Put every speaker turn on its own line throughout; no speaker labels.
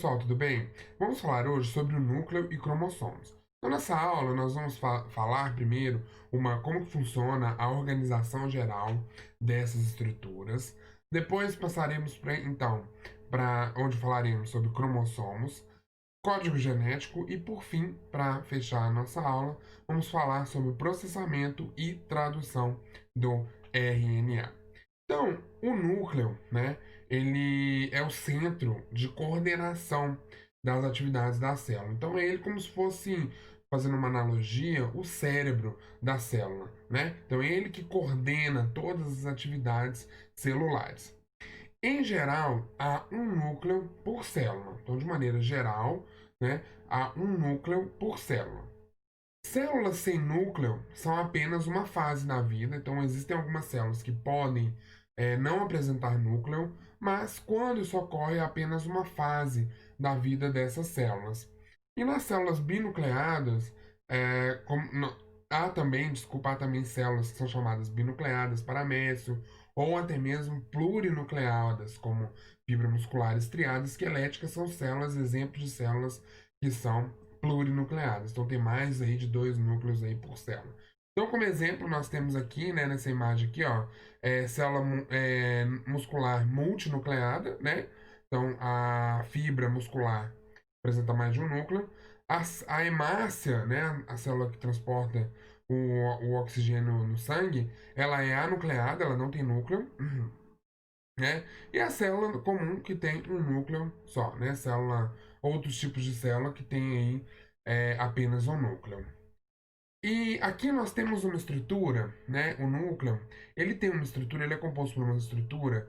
pessoal, tudo bem? Vamos falar hoje sobre o núcleo e cromossomos. Então, nessa aula, nós vamos falar primeiro como que funciona a organização geral dessas estruturas. Depois passaremos para onde falaremos sobre cromossomos, código genético e, por fim, para fechar a nossa aula, vamos falar sobre o processamento e tradução do RNA. Então, o núcleo, né, ele é o centro de coordenação das atividades da célula. Então, é ele como se fosse, fazendo uma analogia, o cérebro da célula, né? Então, é ele que coordena todas as atividades celulares. Em geral, há um núcleo por célula. Então, de maneira geral, né, há um núcleo por célula. Células sem núcleo são apenas uma fase da vida, então existem algumas células que podem não apresentar núcleo, mas quando isso ocorre é apenas uma fase da vida dessas células. E nas células binucleadas, há também células que são chamadas binucleadas para Mécio, ou até mesmo plurinucleadas, como fibra muscular estriada esquelética, são células, exemplos de células que são plurinucleadas. Então tem mais aí de 2 núcleos aí por célula. Então, como exemplo, nós temos aqui, né, nessa imagem aqui, ó, célula muscular multinucleada, né? Então, a fibra muscular apresenta mais de um núcleo. A hemácia, né, a célula que transporta o oxigênio no sangue, ela é anucleada, ela não tem núcleo, né? E a célula comum que tem um núcleo só, né? Outros tipos de célula que tem aí apenas um núcleo. E aqui nós temos uma estrutura, né? O núcleo, ele tem uma estrutura, ele é composto por uma estrutura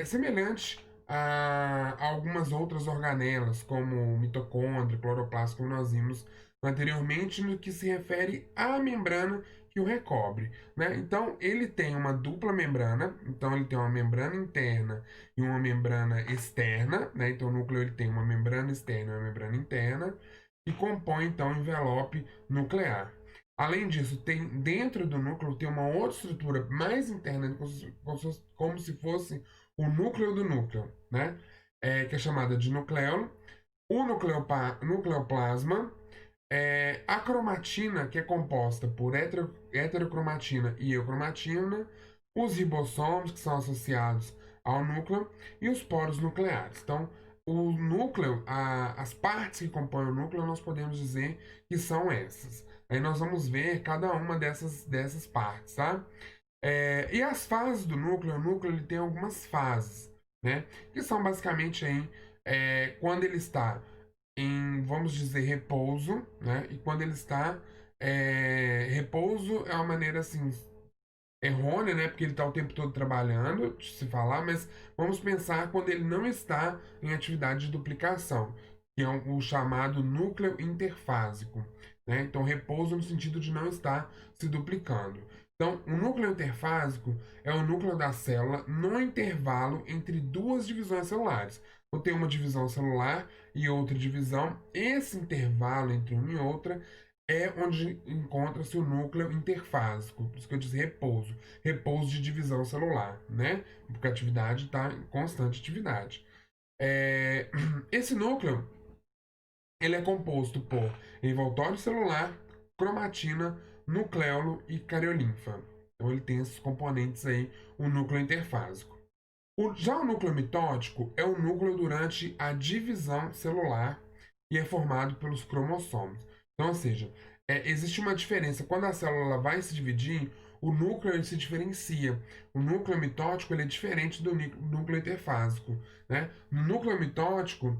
semelhante a algumas outras organelas, como mitocôndria, cloroplasto, como nós vimos anteriormente, no que se refere à membrana que o recobre, né? Então, ele tem uma dupla membrana, então ele tem uma membrana interna e uma membrana externa, né? Então, o núcleo ele tem uma membrana externa e uma membrana interna, e compõe, então, o envelope nuclear. Além disso, dentro do núcleo tem uma outra estrutura mais interna, como se fosse o núcleo do núcleo, né? Que é chamada de nucleolo. O nucleoplasma, a cromatina, que é composta por heterocromatina e eucromatina, os ribossomos, que são associados ao núcleo, e os poros nucleares. Então, o núcleo, as partes que compõem o núcleo, nós podemos dizer que são essas. Aí nós vamos ver cada uma dessas partes, tá? E as fases do núcleo, o núcleo ele tem algumas fases, né? Que são basicamente aí, quando ele está em, vamos dizer, repouso, né? E quando ele está repouso é uma maneira assim errônea, né? Porque ele está o tempo todo trabalhando, de se falar, mas vamos pensar quando ele não está em atividade de duplicação, que é o chamado núcleo interfásico, né? Então, repouso no sentido de não estar se duplicando. Então, o núcleo interfásico é o núcleo da célula no intervalo entre duas divisões celulares. Então, tem uma divisão celular e outra divisão. Esse intervalo entre uma e outra é onde encontra-se o núcleo interfásico, por isso que eu disse repouso, repouso de divisão celular, né? Porque a atividade está em constante atividade. Esse núcleo ele é composto por envoltório celular, cromatina, nucleolo e cariolinfa. Então ele tem esses componentes aí, o núcleo interfásico. Já o núcleo mitótico é o núcleo durante a divisão celular e é formado pelos cromossomos. Então, ou seja, existe uma diferença. Quando a célula vai se dividir, o núcleo ele se diferencia. O núcleo mitótico ele é diferente do núcleo interfásico. Né? No núcleo mitótico,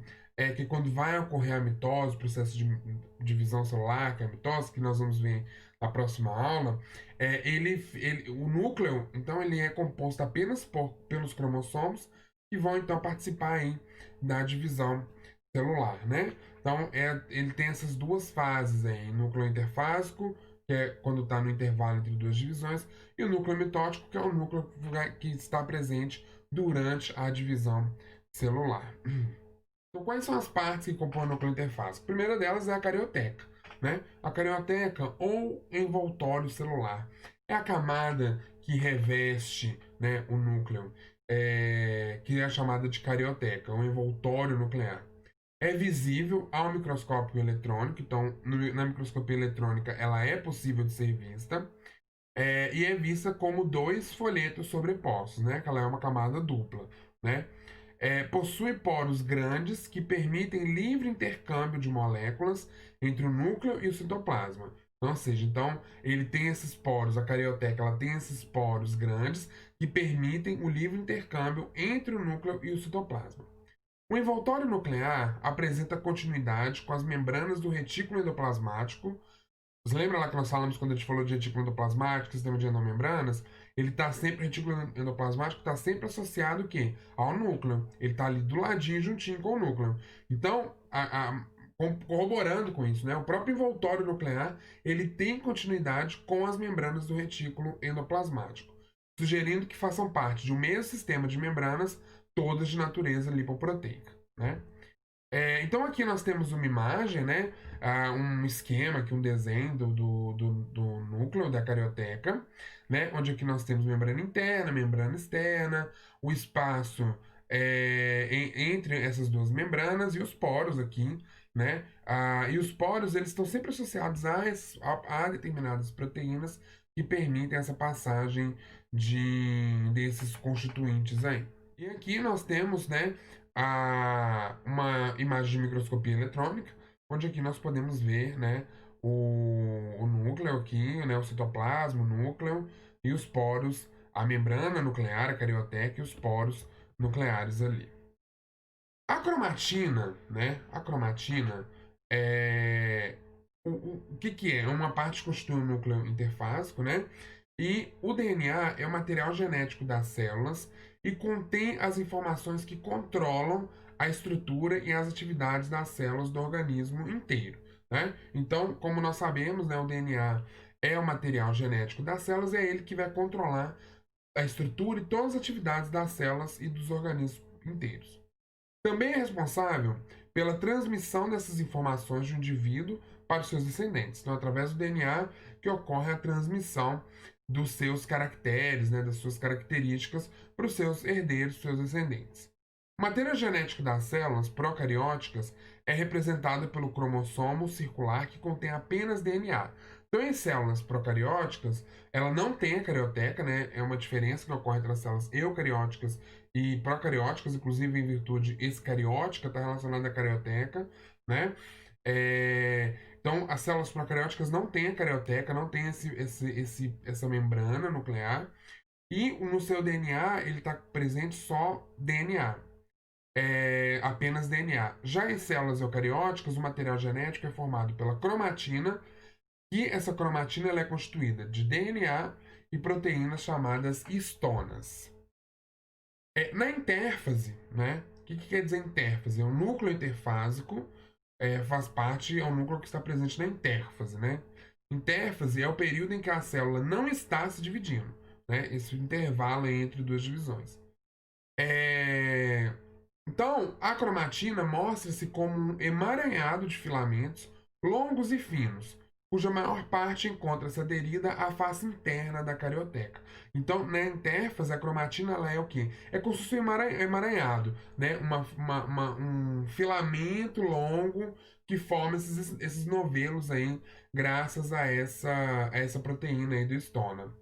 que quando vai ocorrer a mitose, o processo de divisão celular, que é a mitose, que nós vamos ver na próxima aula, o núcleo, então, ele é composto apenas pelos cromossomos que vão, então, participar aí da divisão celular, né? Então, ele tem essas duas fases aí, núcleo interfásico, que é quando está no intervalo entre duas divisões, e o núcleo mitótico, que é o núcleo que está presente durante a divisão celular. Então, quais são as partes que compõem o núcleo interfásico? A primeira delas é a carioteca, né? A carioteca ou envoltório celular é a camada que reveste, né, o núcleo, que é chamada de carioteca, ou envoltório nuclear. é visível ao microscópio eletrônico, então na microscopia eletrônica ela é possível de ser vista, e é vista como dois folhetos sobrepostos, né? Que ela é uma camada dupla, né? Possui poros grandes que permitem livre intercâmbio de moléculas entre o núcleo e o citoplasma. Então, ou seja, então ele tem esses poros, a carioteca ela tem esses poros grandes que permitem o livre intercâmbio entre o núcleo e o citoplasma. O envoltório nuclear apresenta continuidade com as membranas do retículo endoplasmático. Você lembra lá que nós falamos quando a gente falou de retículo endoplasmático, sistema de endomembranas? Ele está sempre, o retículo endoplasmático está sempre associado o quê? Ao núcleo. Ele está ali do ladinho, juntinho com o núcleo. Então, corroborando com isso, né? O próprio envoltório nuclear, ele tem continuidade com as membranas do retículo endoplasmático, sugerindo que façam parte de um mesmo sistema de membranas, todas de natureza lipoproteica, né? Então aqui nós temos uma imagem, né? Um esquema, aqui, um desenho do núcleo da carioteca, né? Onde aqui nós temos membrana interna, membrana externa, o espaço entre essas duas membranas e os poros aqui, né? E os poros eles estão sempre associados a determinadas proteínas que permitem essa passagem desses constituintes aí. E aqui nós temos, né, uma imagem de microscopia eletrônica, onde aqui nós podemos ver, né, o núcleo aqui, né, o citoplasma, o núcleo e os poros, a membrana nuclear, a carioteca e os poros nucleares ali. A cromatina, né, a cromatina é... O que é? É uma parte que constitui um núcleo interfásico, né? E o DNA é o material genético das células e contém as informações que controlam a estrutura e as atividades das células do organismo inteiro, né? Então, como nós sabemos, né, o DNA é o material genético das células, é ele que vai controlar a estrutura e todas as atividades das células e dos organismos inteiros. Também é responsável pela transmissão dessas informações de um indivíduo para os seus descendentes. Então, através do DNA que ocorre a transmissão dos seus caracteres, né, das suas características para os seus herdeiros, seus descendentes. O material genético das células procarióticas é representado pelo cromossomo circular que contém apenas DNA. Então, em células procarióticas, ela não tem a carioteca, né? É uma diferença que ocorre entre as células eucarióticas e procarióticas, inclusive em virtude escariótica, está relacionada à carioteca, né? Então, as células procarióticas não têm a carioteca, não tem essa membrana nuclear, e no seu DNA ele está presente só DNA, apenas DNA. Já em células eucarióticas, o material genético é formado pela cromatina, e essa cromatina ela é constituída de DNA e proteínas chamadas histonas. Na intérfase, né? O que quer dizer intérfase? É um núcleo interfásico, faz parte, é um núcleo que está presente na intérfase, né? Intérfase é o período em que a célula não está se dividindo, né? Esse intervalo entre duas divisões. Então, a cromatina mostra-se como um emaranhado de filamentos longos e finos, cuja maior parte encontra-se aderida à face interna da carioteca. Então, na intérfase, a cromatina ela é o quê? É como se fosse um emaranhado, né? Um filamento longo que forma esses novelos aí, graças a essa proteína aí do histona.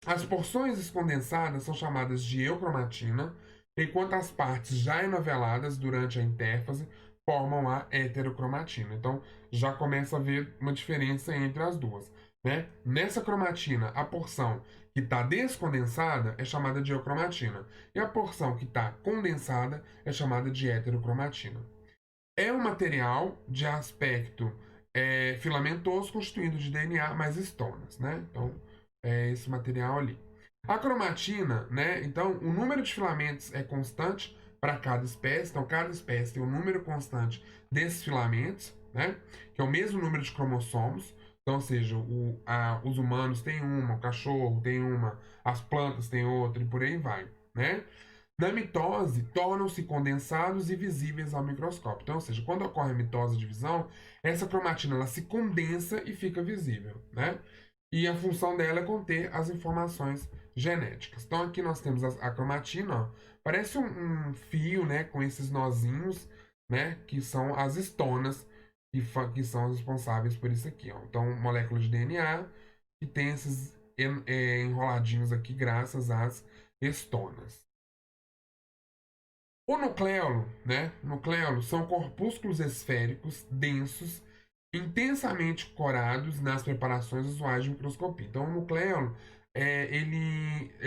As porções condensadas são chamadas de eucromatina, enquanto as partes já enoveladas durante a intérfase formam a heterocromatina. Então já começa a haver uma diferença entre as duas, né? Nessa cromatina, a porção que está descondensada é chamada de eucromatina, e a porção que está condensada é chamada de heterocromatina. É um material de aspecto filamentoso constituído de DNA mais histonas, né? Então, esse material ali. A cromatina, né? Então, o número de filamentos é constante para cada espécie. Então, cada espécie tem um número constante desses filamentos, né? Que é o mesmo número de cromossomos. Então, ou seja, os humanos têm uma, o cachorro tem uma, as plantas têm outra e por aí vai, né? Na mitose, tornam-se condensados e visíveis ao microscópio. Então, ou seja, quando ocorre a mitose e divisão, essa cromatina ela se condensa e fica visível, né? E a função dela é conter as informações genéticas. Então aqui nós temos a cromatina, ó, parece um fio, né, com esses nozinhos, né, que são as estonas que são as responsáveis por isso aqui, ó. Então, molécula de DNA que tem esses enroladinhos aqui graças às estonas. O nucleolo, né? Nucleolo são corpúsculos esféricos densos, intensamente corados nas preparações usuais de microscopia. Então, o nucleolo,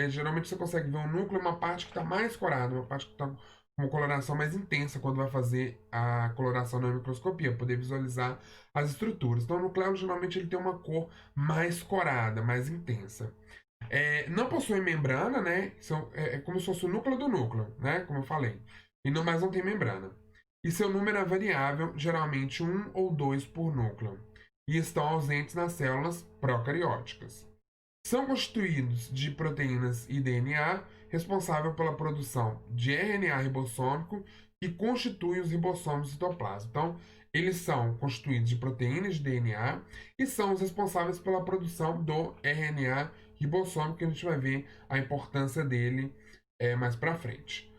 geralmente você consegue ver o núcleo, uma parte que está mais corada, uma parte que está com uma coloração mais intensa quando vai fazer a coloração na microscopia, poder visualizar as estruturas. Então, o nucleolo geralmente ele tem uma cor mais corada, mais intensa. Não possui membrana, né? É como se fosse o núcleo do núcleo, né? Como eu falei. Mas não tem membrana. E seu número é variável, geralmente um ou dois por núcleo. E estão ausentes nas células procarióticas. São constituídos de proteínas e DNA, responsável pela produção de RNA ribossômico, que constitui os ribossomos do citoplasma. Então, eles são constituídos de proteínas de DNA e são os responsáveis pela produção do RNA ribossômico, que a gente vai ver a importância dele mais para frente.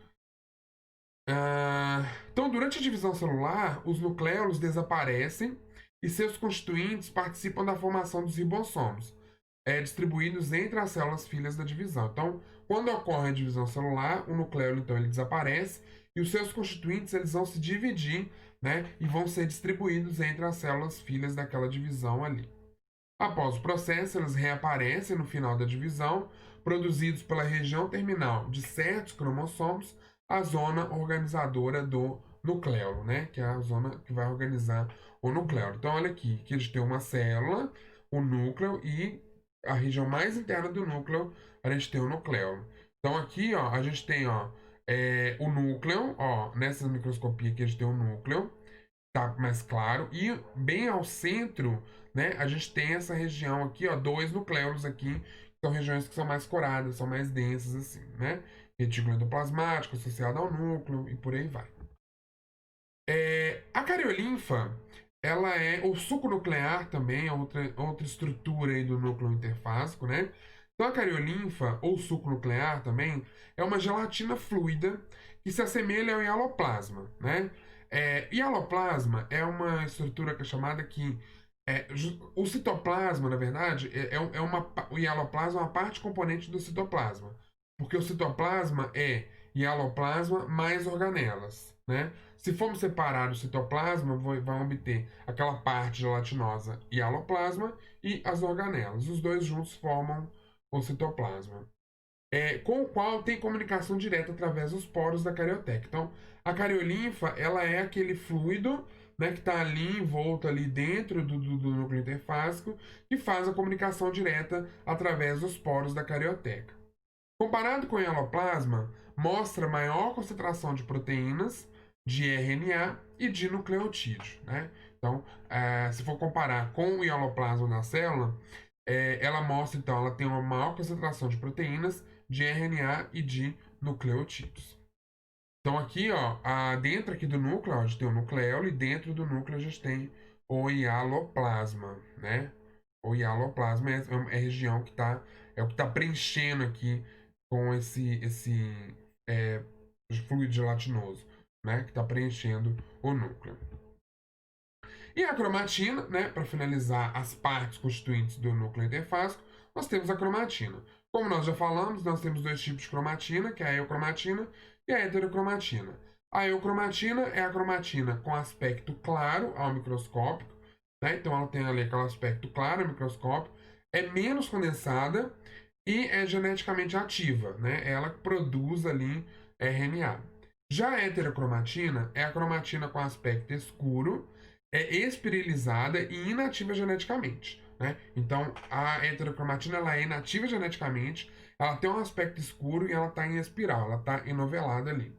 Então, durante a divisão celular, os nucleolos desaparecem e seus constituintes participam da formação dos ribossomos, distribuídos entre as células filhas da divisão. Então, quando ocorre a divisão celular, o nucleolo então ele desaparece e os seus constituintes eles vão se dividir, né, e vão ser distribuídos entre as células filhas daquela divisão ali. Após o processo, eles reaparecem no final da divisão, produzidos pela região terminal de certos cromossomos, a zona organizadora do nucleolo, né? Que é a zona que vai organizar o nucleolo. Então, olha aqui, que eles têm uma célula, o núcleo, e a região mais interna do núcleo, a gente tem o nucleolo. Então, aqui, ó, a gente tem, ó, o núcleo, ó, nessa microscopia aqui a gente tem o núcleo, tá mais claro. E bem ao centro, né, a gente tem essa região aqui, ó, dois nucleolos aqui, que são regiões que são mais coradas, são mais densas, assim, né? Retículo endoplasmático associado ao núcleo e por aí vai. A cariolinfa, ela é o suco nuclear também, é outra estrutura aí do núcleo interfásico, né? Então a cariolinfa, ou suco nuclear também, é uma gelatina fluida que se assemelha ao hialoplasma, né? Hialoplasma é uma estrutura que é chamada que o citoplasma, na verdade, o hialoplasma é uma parte componente do citoplasma, porque o citoplasma é hialoplasma mais organelas, né? Se formos separar o citoplasma, vai obter aquela parte gelatinosa hialoplasma e as organelas. Os dois juntos formam o citoplasma, com o qual tem comunicação direta através dos poros da carioteca. Então, a cariolinfa, ela é aquele fluido, né, que está ali envolto ali dentro do núcleo interfásico, que faz a comunicação direta através dos poros da carioteca. Comparado com o hialoplasma, mostra maior concentração de proteínas, de RNA e de nucleotídeo, né? Então, se for comparar com o hialoplasma na célula, ela mostra, então, ela tem uma maior concentração de proteínas, de RNA e de nucleotídeos. Então, aqui, ó, dentro aqui do núcleo, ó, a gente tem o nucleolo e dentro do núcleo a gente tem o hialoplasma, né? O hialoplasma é a região que é o que está preenchendo aqui com esse é, fluido gelatinoso, né? Que está preenchendo o núcleo. E a cromatina, né? Para finalizar as partes constituintes do núcleo interfásico, nós temos a cromatina. Como nós já falamos, nós temos dois tipos de cromatina, que é a eucromatina e a heterocromatina. A eucromatina é a cromatina com aspecto claro ao microscópico, né? Então ela tem ali aquele aspecto claro ao microscópio, é menos condensada e é geneticamente ativa, né? Ela produz ali RNA. Já a heterocromatina é a cromatina com aspecto escuro, é esperilizada e inativa geneticamente, né? Então a heterocromatina ela é inativa geneticamente, ela tem um aspecto escuro e ela está em espiral, ela está enovelada ali.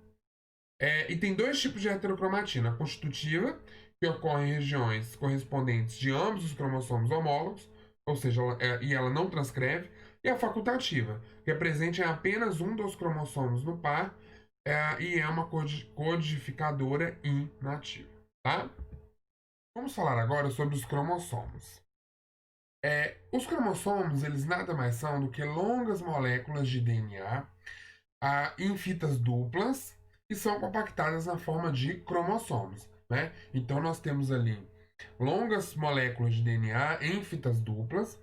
E tem dois tipos de heterocromatina: a constitutiva, que ocorre em regiões correspondentes de ambos os cromossomos homólogos, ou seja, ela não transcreve, e a facultativa, que é presente em apenas um dos cromossomos no par, e é uma codificadora inativa. Tá? Vamos falar agora sobre os cromossomos. Os cromossomos, eles nada mais são do que longas moléculas de DNA em fitas duplas e são compactadas na forma de cromossomos, né? Então nós temos ali longas moléculas de DNA em fitas duplas,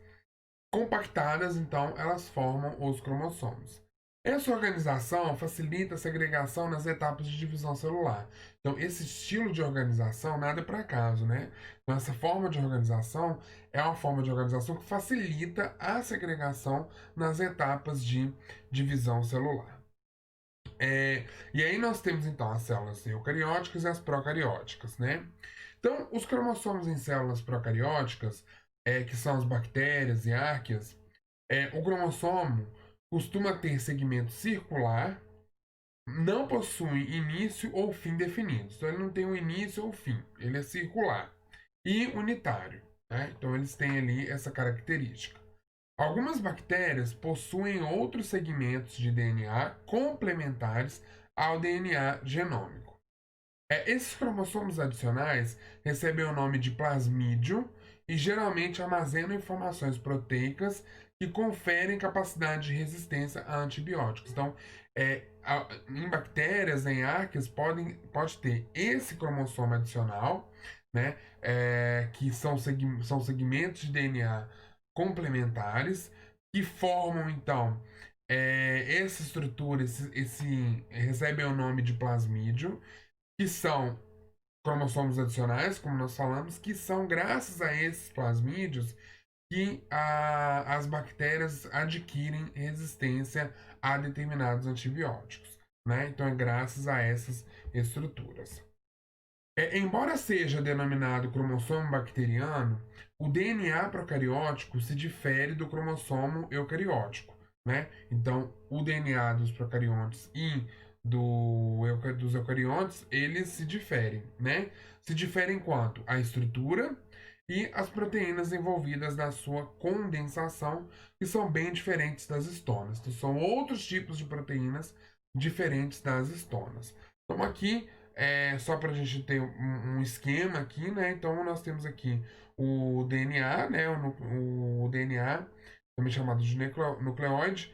compactadas, então elas formam os cromossomos. Essa organização facilita a segregação nas etapas de divisão celular. Então, esse estilo de organização nada é por acaso, né? Então, essa forma de organização é uma forma de organização que facilita a segregação nas etapas de divisão celular. E aí nós temos então as células eucarióticas e as procarióticas, né? Então, os cromossomos em células procarióticas, que são as bactérias e arqueias, o cromossomo costuma ter segmento circular, não possui início ou fim definidos. Então, ele não tem um início ou fim, ele é circular e unitário, né? Então, eles têm ali essa característica. Algumas bactérias possuem outros segmentos de DNA complementares ao DNA genômico. Esses cromossomos adicionais recebem o nome de plasmídio e geralmente armazenam informações proteicas que conferem capacidade de resistência a antibióticos. Então, em bactérias, em arqueias, pode ter esse cromossomo adicional, né, que são segmentos de DNA complementares que formam, então, essa estrutura, recebem o nome de plasmídio, que são cromossomos adicionais, como nós falamos, que são graças a esses plasmídios que as bactérias adquirem resistência a determinados antibióticos, né? Então é graças a essas estruturas. Embora seja denominado cromossomo bacteriano, o DNA procariótico se difere do cromossomo eucariótico, né? Então, o DNA dos procariontes e dos eucariontes, eles se diferem, né? Se diferem quanto à estrutura e as proteínas envolvidas na sua condensação, que são bem diferentes das histonas. Então, são outros tipos de proteínas diferentes das histonas. Então, aqui só para a gente ter um esquema aqui, né? Então nós temos aqui o DNA, né? O DNA, também chamado de nucleóide,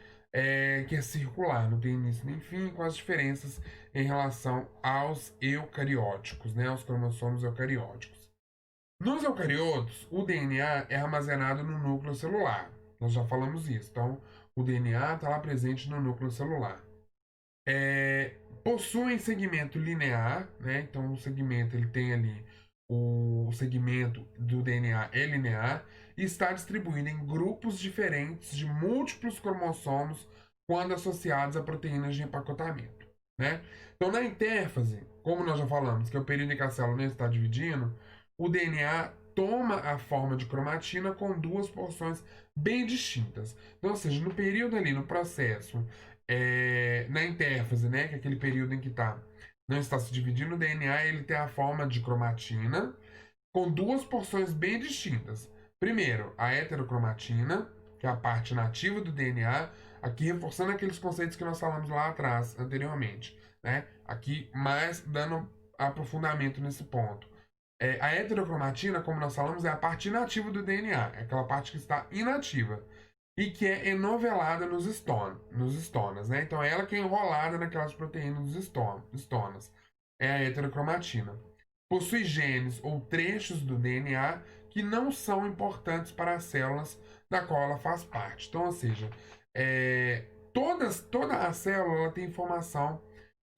que é circular, não tem início nem fim, com as diferenças em relação aos eucarióticos, né? Aos cromossomos eucarióticos. Nos eucariotos, o DNA é armazenado no núcleo celular. Nós já falamos isso. Então, o DNA está lá presente no núcleo celular. Possuem segmento linear, né? Então o segmento ele tem ali o segmento do DNA é linear e está distribuído em grupos diferentes de múltiplos cromossomos quando associados a proteínas de empacotamento, né? Então na intérfase, como nós já falamos, que é o período em que a célula não está dividindo, o DNA toma a forma de cromatina com duas porções bem distintas. Então, ou seja, no período ali, no processo na intérfase, né, que é aquele período em que não está se dividindo, o DNA ele tem a forma de cromatina com duas porções bem distintas. Primeiro, a heterocromatina, que é a parte nativa do DNA, aqui reforçando aqueles conceitos que nós falamos lá atrás, anteriormente, né? Aqui mais dando aprofundamento nesse ponto. A heterocromatina, como nós falamos, é a parte inativa do DNA, é aquela parte que está inativa e que é enovelada nos estonas, né? Então é ela que é enrolada naquelas proteínas dos estonas. É a heterocromatina. Possui genes ou trechos do DNA que não são importantes para as células da qual ela faz parte. Então, ou seja, toda a célula ela tem informação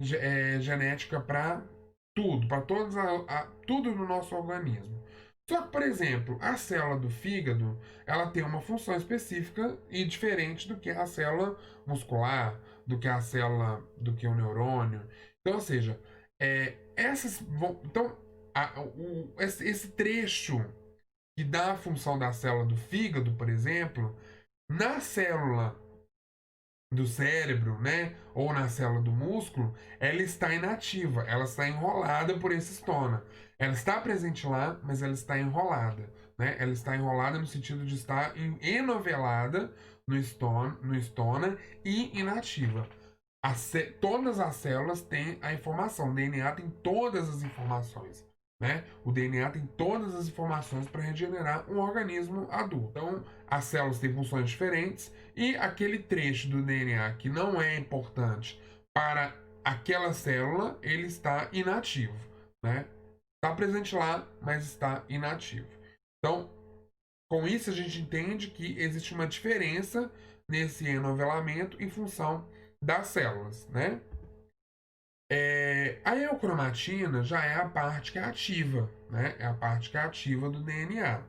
genética para tudo, para tudo no nosso organismo. Só que, por exemplo, a célula do fígado, ela tem uma função específica e diferente do que a célula muscular, do que a célula, do que o neurônio. Então, ou seja, então, esse trecho que dá a função da célula do fígado, por exemplo, na célula do cérebro, né, ou na célula do músculo, ela está inativa, ela está enrolada por esse estona. Ela está presente lá, mas ela está enrolada, né? Ela está enrolada no sentido de estar enovelada no estona e inativa. Todas as células têm a informação, o DNA tem todas as informações, né? O DNA tem todas as informações para regenerar um organismo adulto. Então, as células têm funções diferentes e aquele trecho do DNA que não é importante para aquela célula, ele está inativo, né? Está presente lá, mas está inativo. Então, com isso a gente entende que existe uma diferença nesse enovelamento em função das células, né? A eocromatina já é a parte que é ativa, né? É a parte que é ativa do DNA.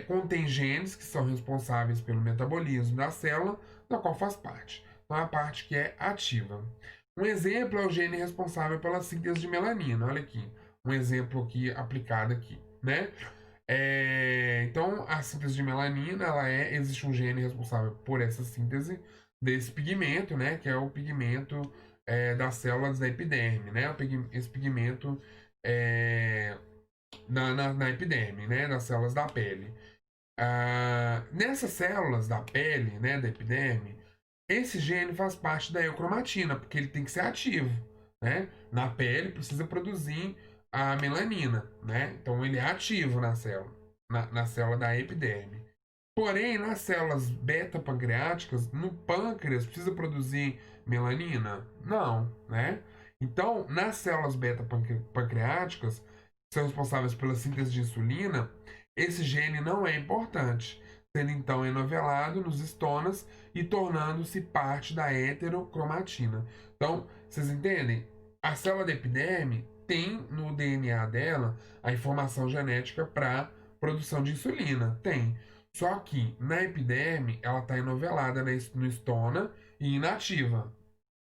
Contém genes que são responsáveis pelo metabolismo da célula, da qual faz parte. Então, é a parte que é ativa. Um exemplo é o gene responsável pela síntese de melanina. Olha aqui, um exemplo aqui aplicado aqui, né? Então, a síntese de melanina, existe um gene responsável por essa síntese desse pigmento, né? Que é o pigmento das células da epiderme, né? Esse pigmento é, na epiderme, né? Das células da pele. Nessas células da pele, né? Da epiderme, esse gene faz parte da eocromatina, porque ele tem que ser ativo, né? Na pele precisa produzir a melanina, né? Então ele é ativo na célula, na célula da epiderme. Porém, nas células beta-pancreáticas, no pâncreas, precisa produzir melanina? Não, né? Então, nas células beta-pancreáticas, que são responsáveis pela síntese de insulina, esse gene não é importante, sendo então enovelado nos estonas e tornando-se parte da heterocromatina. Então, vocês entendem? A célula da epiderme tem no DNA dela a informação genética para produção de insulina. Tem. Só que na epiderme ela está enovelada no estona e inativa,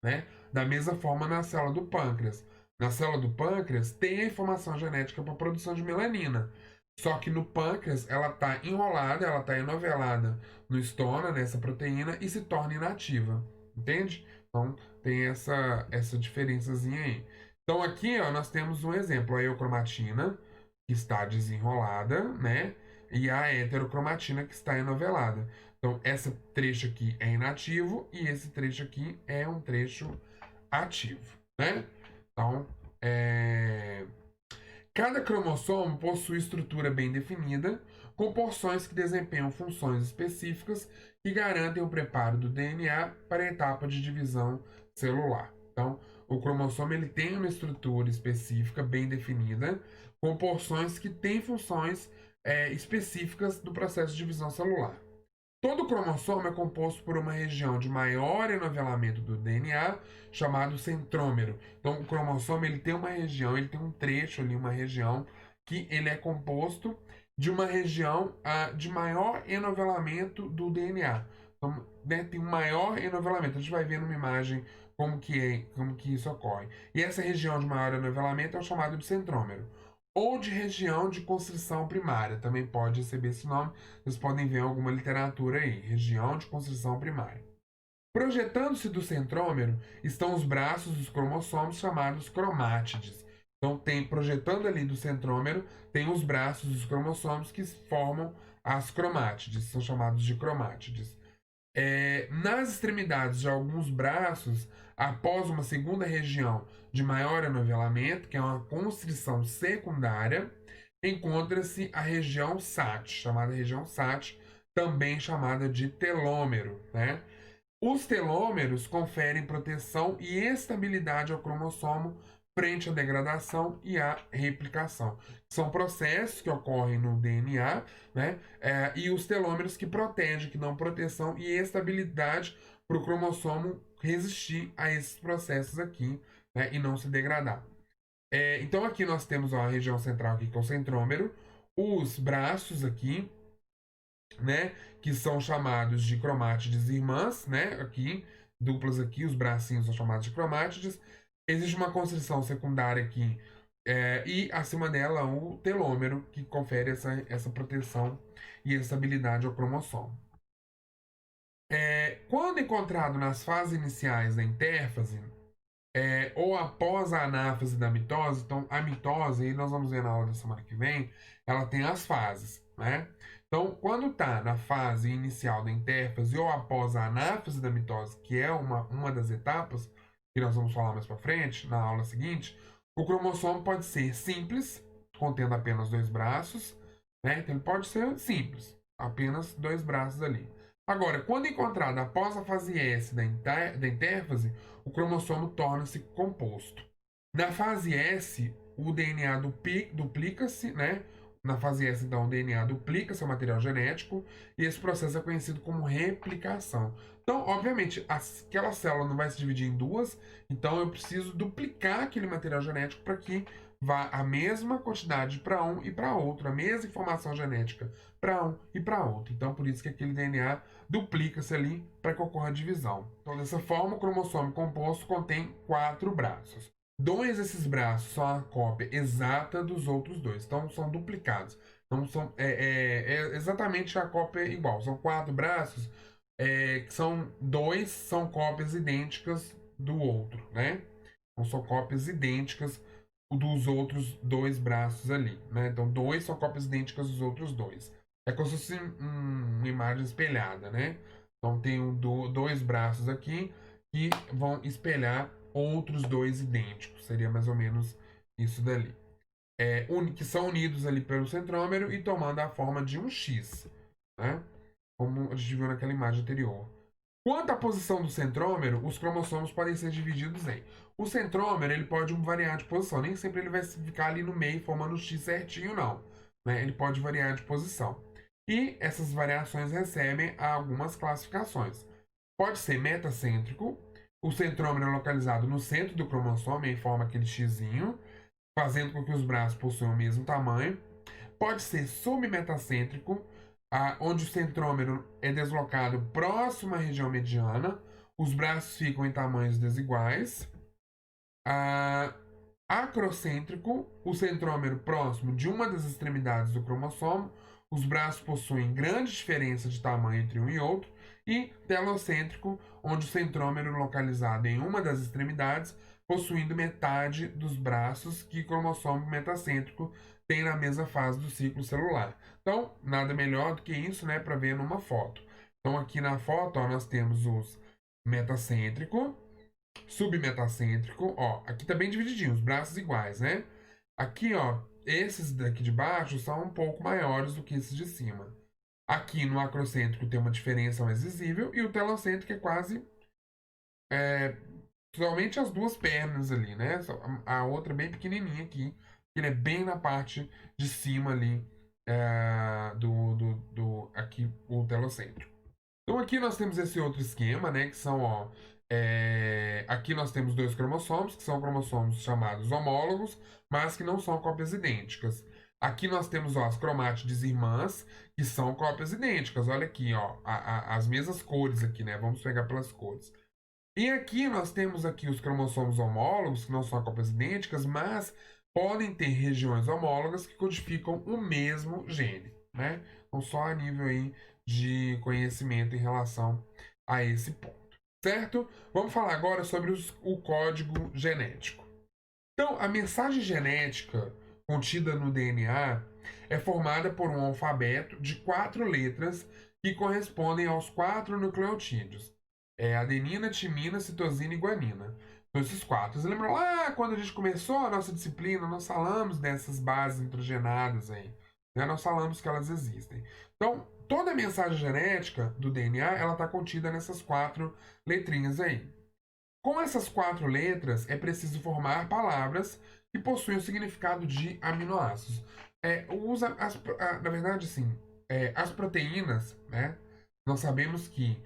né? Da mesma forma na célula do pâncreas. Na célula do pâncreas tem a informação genética para produção de melanina. Só que no pâncreas ela está enrolada, ela está enovelada no estona, nessa proteína, e se torna inativa. Entende? Então tem essa diferençazinha aí. Então aqui ó, nós temos um exemplo, a eocromatina, que está desenrolada, né? E a heterocromatina que está enovelada. Então, esse trecho aqui é inativo e esse trecho aqui é um trecho ativo, né? Então, cada cromossomo possui estrutura bem definida, com porções que desempenham funções específicas que garantem o preparo do DNA para a etapa de divisão celular. Então, o cromossomo ele tem uma estrutura específica bem definida, com porções que têm funções específicas do processo de divisão celular. Todo cromossomo é composto por uma região de maior enovelamento do DNA, chamado centrômero. Então, o cromossomo ele tem uma região, ele tem um trecho ali, uma região que ele é composto de uma região de maior enovelamento do DNA. Então, né, tem um maior enovelamento. A gente vai ver numa imagem como que isso ocorre. E essa região de maior enovelamento é o chamado de centrômero. Ou de região de constrição primária, também pode receber esse nome. Vocês podem ver alguma literatura aí, região de constrição primária. Projetando-se do centrômero estão os braços dos cromossomos chamados cromátides. Então, projetando ali do centrômero, tem os braços dos cromossomos que formam as cromátides, são chamados de cromátides. Nas extremidades de alguns braços, após uma segunda região de maior enovelamento, que é uma constrição secundária, encontra-se a região SAT, chamada região SAT, também chamada de telômero, né? Os telômeros conferem proteção e estabilidade ao cromossomo frente à degradação e à replicação. São processos que ocorrem no DNA, né? E os telômeros que protegem, que dão proteção e estabilidade para o cromossomo resistir a esses processos aqui, né? E não se degradar. Então aqui nós temos ó, a região central aqui, que é o centrômero, os braços aqui, né, que são chamados de cromátides irmãs, né, aqui, duplas aqui, os bracinhos são chamados de cromátides. Existe uma constrição secundária aqui, e acima dela o telômero, que confere essa proteção e estabilidade ao cromossomo. Quando encontrado nas fases iniciais da intérfase, ou após a anáfase da mitose, então a mitose, aí nós vamos ver na aula da semana que vem, ela tem as fases, né? Então, quando está na fase inicial da intérfase ou após a anáfase da mitose, que é uma das etapas que nós vamos falar mais para frente, na aula seguinte, o cromossomo pode ser simples contendo apenas 2 braços, né? Então ele pode ser simples, apenas 2 braços ali. Agora, quando encontrado após a fase S da intérfase, o cromossomo torna-se composto. Na fase S, o DNA duplica-se, né? Na fase S, então, o DNA duplica seu material genético e esse processo é conhecido como replicação. Então, obviamente, aquela célula não vai se dividir em duas, então eu preciso duplicar aquele material genético para que vá a mesma quantidade para um e para outro, a mesma informação genética para um e para outro. Então, por isso que aquele DNA duplica-se ali para que ocorra a divisão. Então, dessa forma, o cromossomo composto contém 4 braços. 2 desses braços são a cópia exata dos outros dois, então são duplicados. Então são exatamente a cópia igual. São 4 braços, que são 2 são cópias idênticas do outro, né? Então são cópias idênticas dos outros 2 braços ali, né? Então 2 são cópias idênticas dos outros 2. É como se fosse uma imagem espelhada, né? Então tem 2 braços aqui que vão espelhar outros 2 idênticos. Seria mais ou menos isso dali. Que são unidos ali pelo centrômero e tomando a forma de um X, né? Como a gente viu naquela imagem anterior. Quanto à posição do centrômero, os cromossomos podem ser divididos em. O centrômero ele pode variar de posição, nem sempre ele vai ficar ali no meio formando um X certinho, não. Né? Ele pode variar de posição. E essas variações recebem algumas classificações. Pode ser metacêntrico, o centrômero é localizado no centro do cromossomo em forma aquele xizinho, fazendo com que os braços possuam o mesmo tamanho. Pode ser submetacêntrico, onde o centrômero é deslocado próximo à região mediana, os braços ficam em tamanhos desiguais. Acrocêntrico, o centrômero próximo de uma das extremidades do cromossomo, os braços possuem grande diferença de tamanho entre um e outro. E telocêntrico, onde o centrômero localizado em uma das extremidades, possuindo metade dos braços que o cromossomo metacêntrico tem na mesma fase do ciclo celular. Então, nada melhor do que isso, né, para ver numa foto. Então, aqui na foto, ó, nós temos os metacêntrico, submetacêntrico, ó, aqui tá bem divididinho, os braços iguais, né? Aqui, ó, esses daqui de baixo são um pouco maiores do que esses de cima. Aqui no acrocêntrico tem uma diferença mais visível e o telocêntrico é quase somente as duas pernas ali, né? A outra bem pequenininha aqui, ele é bem na parte de cima ali aqui o telocêntrico. Então aqui nós temos esse outro esquema, né? Que são, ó, aqui nós temos 2 cromossomos, que são cromossomos chamados homólogos, mas que não são cópias idênticas. Aqui nós temos, ó, as cromátides irmãs, que são cópias idênticas. Olha aqui, ó, as mesmas cores aqui, né? Vamos pegar pelas cores. E aqui nós temos aqui os cromossomos homólogos, que não são cópias idênticas, mas podem ter regiões homólogas que codificam o mesmo gene, né? Então só a nível aí de conhecimento em relação a esse ponto, certo? Vamos falar agora sobre o código genético. Então, a mensagem genética contida no DNA é formada por um alfabeto de 4 letras que correspondem aos 4 nucleotídeos. Adenina, timina, citosina e guanina. Então, esses 4. Você lembra lá quando a gente começou a nossa disciplina, nós falamos dessas bases nitrogenadas aí. Né? Nós falamos que elas existem. Então, toda a mensagem genética do DNA, ela está contida nessas 4 letrinhas aí. Com essas 4 letras, é preciso formar palavras que possuem o significado de aminoácidos. Na verdade, sim, as proteínas, né? Nós sabemos que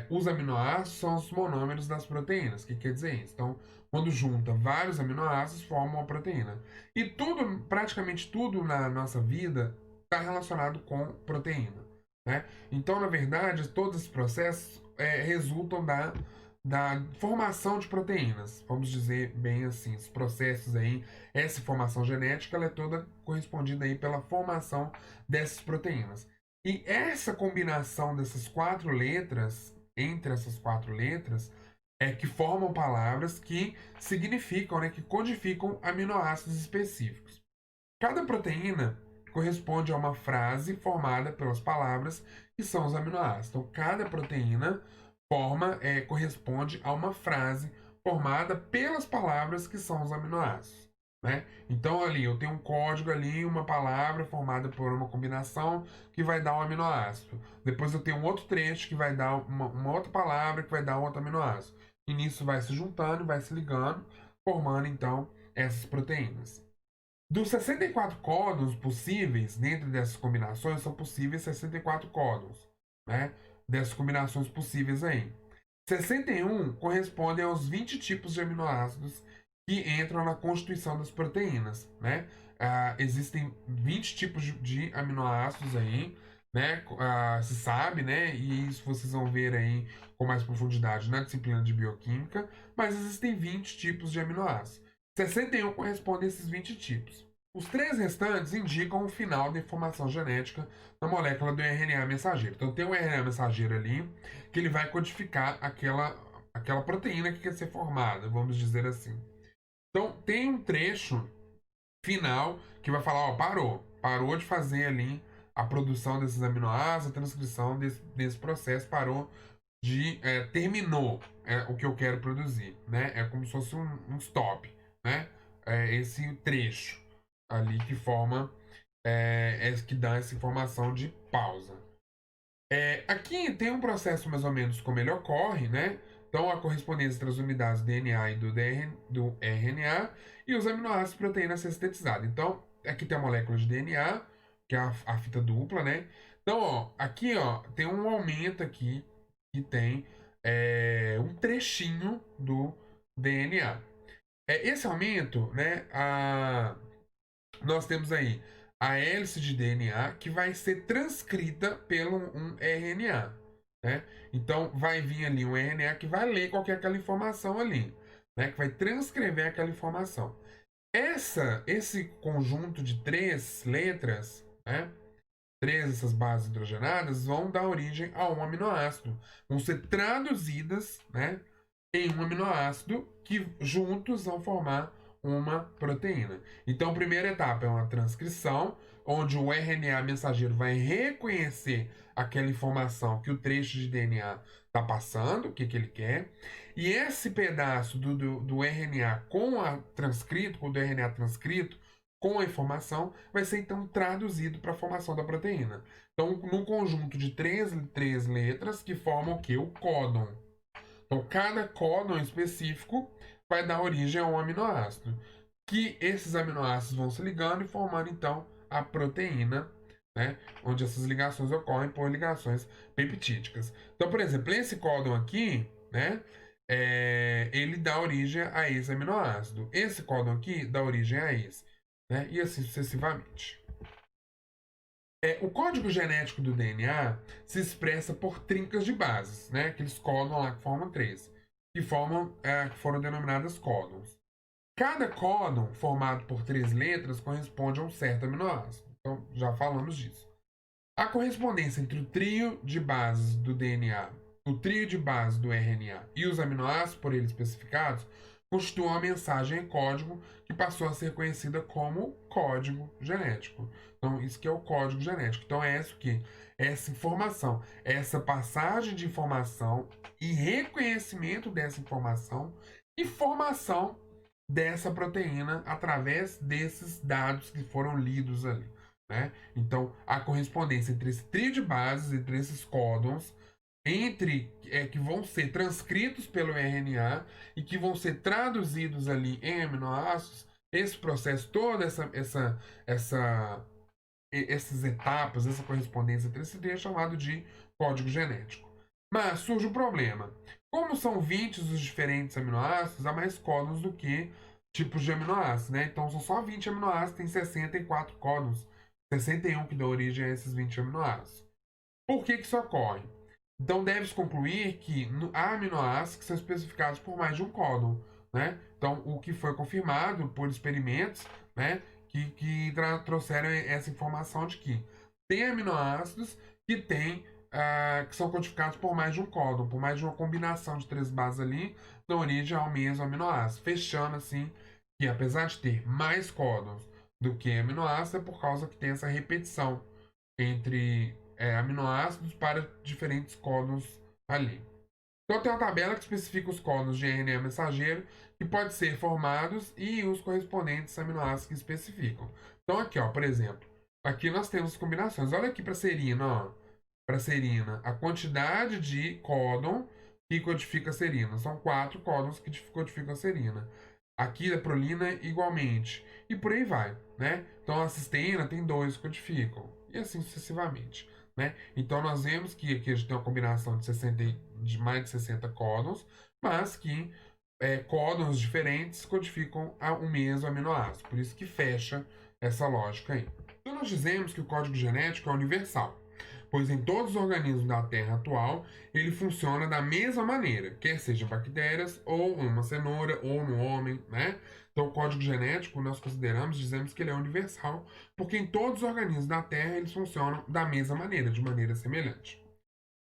os aminoácidos são os monômeros das proteínas. O que quer dizer isso? Então, quando junta vários aminoácidos, forma uma proteína. E tudo, praticamente tudo na nossa vida está relacionado com proteína, né? Então, na verdade, todos esses processos resultam da formação de proteínas, vamos dizer bem assim, os processos aí, essa formação genética, ela é toda correspondida aí pela formação dessas proteínas. E essa combinação dessas 4 letras, entre essas 4 letras, é que formam palavras que significam, né, que codificam aminoácidos específicos. Cada proteína corresponde a uma frase formada pelas palavras que são os aminoácidos. Então, cada proteína corresponde a uma frase formada pelas palavras que são os aminoácidos. né? Então ali eu tenho um código ali, uma palavra formada por uma combinação que vai dar um aminoácido. Depois eu tenho um outro trecho que vai dar uma outra palavra que vai dar um outro aminoácido. E nisso vai se juntando, vai se ligando, formando então essas proteínas. Dos 64 códons possíveis, dentro dessas combinações, são possíveis 64 códons, né? Dessas combinações possíveis aí. 61 correspondem aos 20 tipos de aminoácidos que entram na constituição das proteínas, né? Existem 20 tipos de aminoácidos aí, né? Se sabe, né? E isso vocês vão ver aí com mais profundidade na disciplina de bioquímica, mas existem 20 tipos de aminoácidos. 61 correspondem a esses 20 tipos. Os três restantes indicam o final da informação genética da molécula do RNA mensageiro. Então tem o RNA mensageiro ali, que ele vai codificar aquela proteína que quer ser formada, vamos dizer assim. Então tem um trecho final que vai falar, ó, parou de fazer ali a produção desses aminoácidos, a transcrição desse processo, terminou o que eu quero produzir, né? É como se fosse um stop, né? Esse trecho ali que forma, que dá essa informação de pausa. Aqui tem um processo mais ou menos como ele ocorre, né? Então, a correspondência entre as unidades DNA e do RNA e os aminoácidos e proteína a ser sintetizada. Então, aqui tem a molécula de DNA, que é a fita dupla, né? Então, ó, aqui ó, tem um aumento aqui que tem um trechinho do DNA. Esse aumento, né? Nós temos aí a hélice de DNA que vai ser transcrita pelo um RNA, né? Então vai vir ali um RNA que vai ler qualquer aquela informação ali, né? Que vai transcrever aquela informação. Esse conjunto de três letras, né? Três dessas bases hidrogenadas vão dar origem a um aminoácido, vão ser traduzidas, né? Em um aminoácido que juntos vão formar uma proteína. Então, a primeira etapa é uma transcrição, onde o RNA mensageiro vai reconhecer aquela informação que o trecho de DNA está passando, o que ele quer, e esse pedaço do RNA com o RNA transcrito, com a informação, vai ser então traduzido para a formação da proteína. Então, num conjunto de três letras que formam o que? O códon. Então, cada códon específico vai dar origem a um aminoácido. Que esses aminoácidos vão se ligando e formando, então, a proteína, né? Onde essas ligações ocorrem por ligações peptídicas. Então, por exemplo, esse códon aqui, né? Ele dá origem a esse aminoácido. Esse códon aqui dá origem a esse, né? E assim sucessivamente. O código genético do DNA se expressa por trincas de bases, né? Aqueles códons lá que formam três, que foram denominadas códons. Cada códon formado por três letras corresponde a um certo aminoácido. Então, já falamos disso. A correspondência entre o trio de bases do DNA, o trio de bases do RNA e os aminoácidos por ele especificados constitui uma mensagem em código que passou a ser conhecida como código genético. Então, isso que é o código genético. Então, é isso que essa informação, essa passagem de informação e reconhecimento dessa informação e formação dessa proteína através desses dados que foram lidos ali, né? Então, a correspondência entre esse trio de bases, entre esses códons, que vão ser transcritos pelo RNA e que vão ser traduzidos ali em aminoácidos, esse processo, essas etapas, essa correspondência entre esses é chamado de código genético. Mas surge o problema. Como são 20 os diferentes aminoácidos, há mais códons do que tipos de aminoácidos, né? Então são só 20 aminoácidos, tem 64 códons, 61 que dão origem a esses 20 aminoácidos. Por que isso ocorre? Então deve-se concluir que há aminoácidos que são especificados por mais de um códon, né? Então o que foi confirmado por experimentos, né? Que trouxeram essa informação de que tem aminoácidos que são codificados por mais de um códon, por mais de uma combinação de três bases ali, dão origem ao mesmo aminoácido, fechando assim que apesar de ter mais códons do que aminoácidos, é por causa que tem essa repetição entre aminoácidos para diferentes códons ali. Então tem uma tabela que especifica os códons de RNA mensageiro que podem ser formados e os correspondentes aminoácidos que especificam. Então aqui, ó, por exemplo, aqui nós temos combinações. Olha aqui para serina, ó. Para serina, a quantidade de códon que codifica a serina. São 4 códons que codificam a serina. Aqui da prolina, igualmente. E por aí vai, né? Então a cisteína tem 2 que codificam. E assim sucessivamente, né? Então nós vemos que aqui a gente tem uma combinação de, 60, de mais de 60 códons, mas que códons diferentes codificam o mesmo aminoácido. Por isso que fecha essa lógica aí. Então nós dizemos que o código genético é universal, pois em todos os organismos da Terra atual ele funciona da mesma maneira, quer seja bactérias, ou uma cenoura, ou no homem, né? Então o código genético nós dizemos que ele é universal, porque em todos os organismos da Terra eles funcionam da mesma maneira, de maneira semelhante.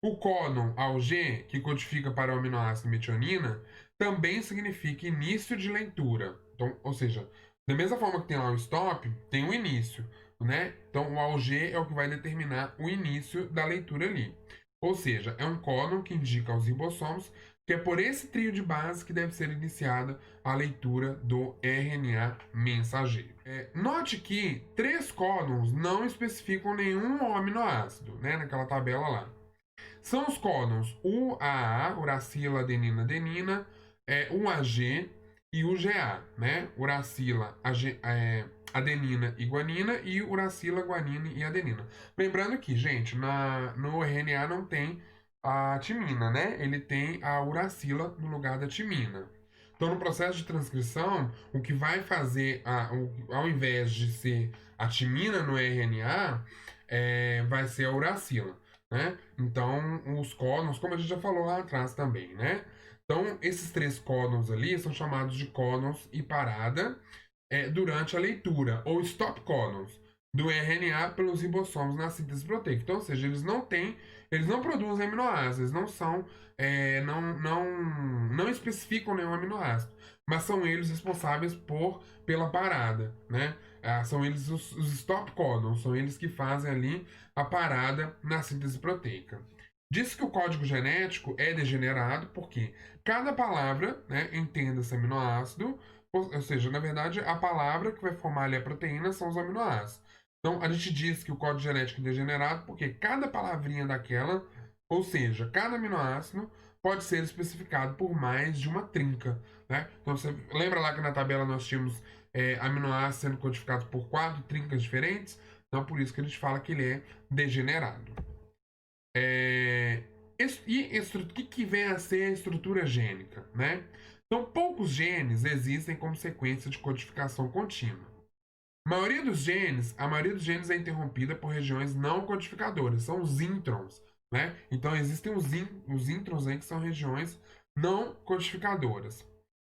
O códon AUG, que codifica para o aminoácido metionina, também significa início de leitura. Então, ou seja, da mesma forma que tem lá o stop, tem o início, né? Então, o AUG é o que vai determinar o início da leitura ali. Ou seja, é um códon que indica aos ribossomos que é por esse trio de bases que deve ser iniciada a leitura do RNA mensageiro. Note que 3 códons não especificam nenhum aminoácido, né? Naquela tabela lá. São os códons UAA, uracila, adenina, adenina, UAG e UGA, né? Uracila, adenina e guanina e uracila, guanina e adenina. Lembrando que, gente, no RNA não tem a timina, né? Ele tem a uracila no lugar da timina. Então, no processo de transcrição, o que vai fazer, ao invés de ser a timina no RNA, vai ser a uracila, né? Então, os códons, como a gente já falou lá atrás também, né? Então, esses 3 códons ali são chamados de códons e parada durante a leitura, ou stop códons, do RNA pelos ribossomos na síntese proteica. Então, ou seja, eles não produzem aminoácidos, eles não são, não especificam nenhum aminoácido, mas são eles responsáveis pela parada, né? São eles os stop códons, são eles que fazem ali a parada na síntese proteica. Diz que o código genético é degenerado porque cada palavra, né, entenda-se aminoácido, ou seja, na verdade, a palavra que vai formar ali a proteína são os aminoácidos. Então, a gente diz que o código genético é degenerado porque cada palavrinha daquela, ou seja, cada aminoácido, pode ser especificado por mais de uma trinca, né? Então, você lembra lá que na tabela nós tínhamos aminoácidos sendo codificados por 4 trincas diferentes? Então, por isso que a gente fala que ele é degenerado. O que vem a ser a estrutura gênica, né? Então, poucos genes existem como sequência de codificação contínua. A maioria dos genes é interrompida por regiões não codificadoras, são os introns, né? Então, existem os introns aí, que são regiões não codificadoras,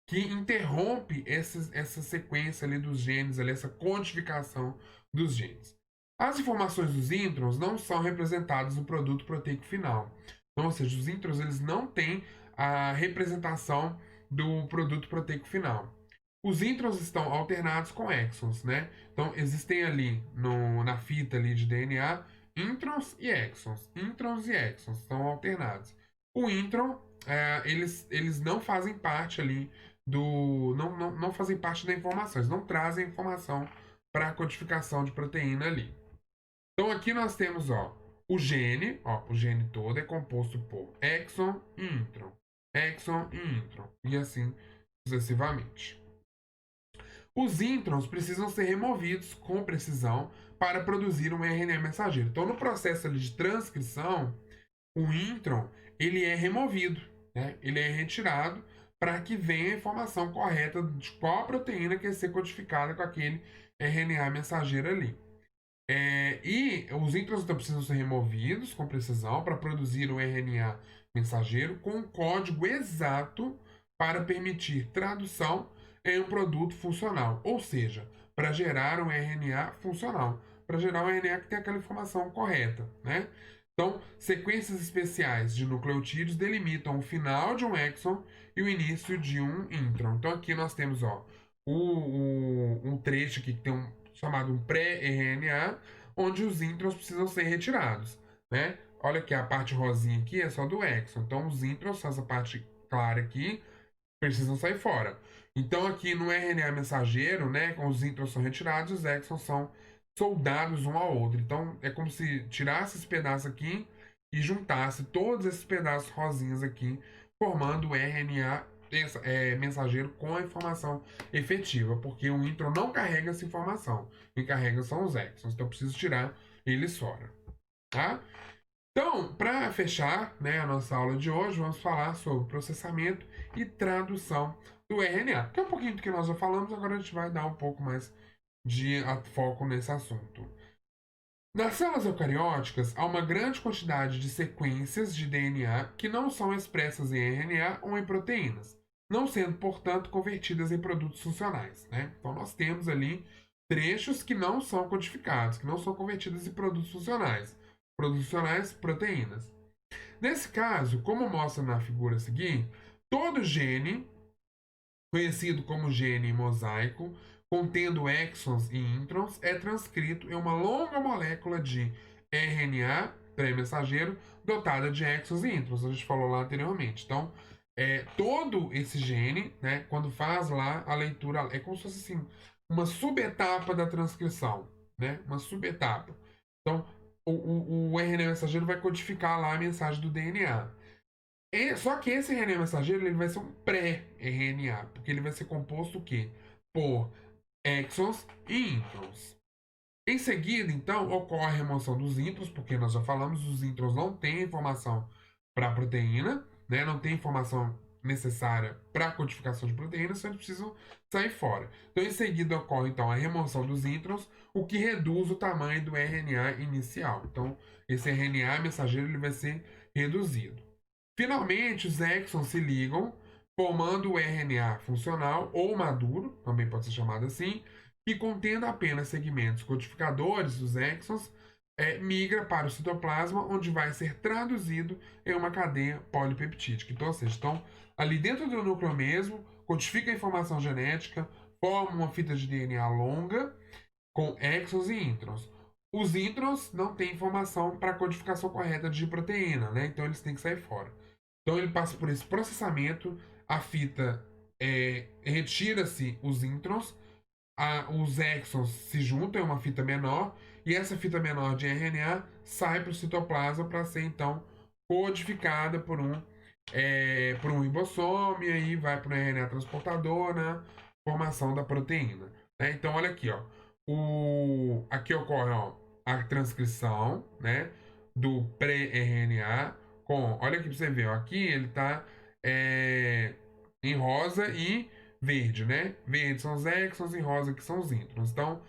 que interrompe essa sequência ali dos genes, ali, essa codificação dos genes. As informações dos introns não são representadas no produto proteico final. Então, ou seja, os introns eles não têm a representação do produto proteico final. Os introns estão alternados com exons, né? Então, existem ali na fita ali de DNA introns e exons. Introns e exons estão alternados. O intron, eles não fazem parte ali não fazem parte da informação, eles não trazem informação para a codificação de proteína ali. Então aqui nós temos, o gene todo é composto por exon e intron, exon e intron, e assim sucessivamente. Os introns precisam ser removidos com precisão para produzir um RNA mensageiro. Então no processo ali de transcrição, o intron ele é removido, né? Ele é retirado para que venha a informação correta de qual proteína quer ser codificada com aquele RNA mensageiro ali. E os introns então precisam ser removidos com precisão para produzir um RNA mensageiro com um código exato para permitir tradução em um produto funcional, ou seja, para gerar um RNA funcional, para gerar um RNA que tem aquela informação correta, né? Então, sequências especiais de nucleotídeos delimitam o final de um exon e o início de um intron. Então, aqui nós temos um trecho aqui que tem chamado um pré-RNA, onde os introns precisam ser retirados, né? olha que a parte rosinha aqui é só do exon. Então, os introns, essa parte clara aqui, precisam sair fora. Então, aqui no RNA mensageiro, né, com os introns são retirados, os exons são soldados um ao outro. Então, é como se tirasse esse pedaço aqui e juntasse todos esses pedaços rosinhas aqui, formando o RNA mensageiro com a informação efetiva, porque o intron não carrega essa informação. Quem carrega são os exons. Então, eu preciso tirar eles fora. Tá? Então, para fechar, né, a nossa aula de hoje, vamos falar sobre processamento e tradução do RNA, que é um pouquinho do que nós já falamos, agora a gente vai dar um pouco mais de foco nesse assunto. Nas células eucarióticas, há uma grande quantidade de sequências de DNA que não são expressas em RNA ou em proteínas, não sendo, portanto, convertidas em produtos funcionais. Né? Então, nós temos ali trechos que não são codificados, que não são convertidos em produtos funcionais. Produtos funcionais, proteínas. Nesse caso, como mostra na figura a seguir, todo gene, conhecido como gene mosaico, contendo exons e introns, é transcrito em uma longa molécula de RNA pré-mensageiro dotada de exons e introns. A gente falou lá anteriormente. Então, todo esse gene, né, quando faz lá a leitura, é como se fosse assim, uma subetapa da transcrição, né? Uma subetapa. Então, o RNA mensageiro vai codificar lá a mensagem do DNA. Só que esse RNA mensageiro ele vai ser um pré-RNA, porque ele vai ser composto o quê? Por exons e introns. Em seguida, então, ocorre a remoção dos introns, porque nós já falamos, os introns não têm informação para a proteína, né? Não tem informação necessária para a codificação de proteínas, então eles precisam sair fora. Então, em seguida, ocorre então a remoção dos introns, o que reduz o tamanho do RNA inicial. Então, esse RNA mensageiro ele vai ser reduzido. Finalmente, os exons se ligam, formando o RNA funcional ou maduro, também pode ser chamado assim, que contendo apenas segmentos codificadores dos exons, migra para o citoplasma, onde vai ser traduzido em uma cadeia polipeptídica. Então, ou seja, estão ali dentro do núcleo mesmo, codifica a informação genética, forma uma fita de DNA longa com exons e introns. Os introns não têm informação para a codificação correta de proteína, né? Então eles têm que sair fora. Então ele passa por esse processamento, a fita retira-se os introns, os exons se juntam em uma fita menor e essa fita menor de RNA sai para o citoplasma para ser então codificada por um ribossoma e aí vai para o RNA transportador na formação da proteína. Né? Então olha aqui, ó, aqui ocorre ó, a transcrição, né, do pré-RNA olha aqui para você ver, ó, aqui ele está em rosa e verde, né? Verde são os exons e rosa que são os introns. Então,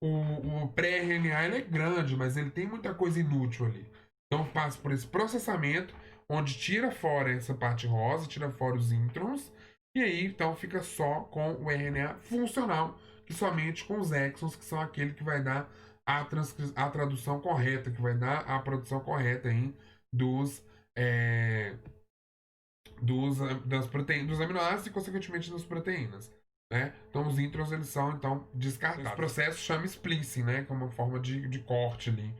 o pré-RNA ele é grande, mas ele tem muita coisa inútil ali. Então, passa por esse processamento, onde tira fora essa parte rosa, tira fora os introns, e aí, então, fica só com o RNA funcional, que somente com os exons, que são aquele que vai dar a tradução correta, que vai dar a produção correta aí dos é, das proteínas, dos aminoácidos e, consequentemente, das proteínas. Né? Então, os introns eles são então descartados. Esse processo chama splicing, né? Que é uma forma de corte ali,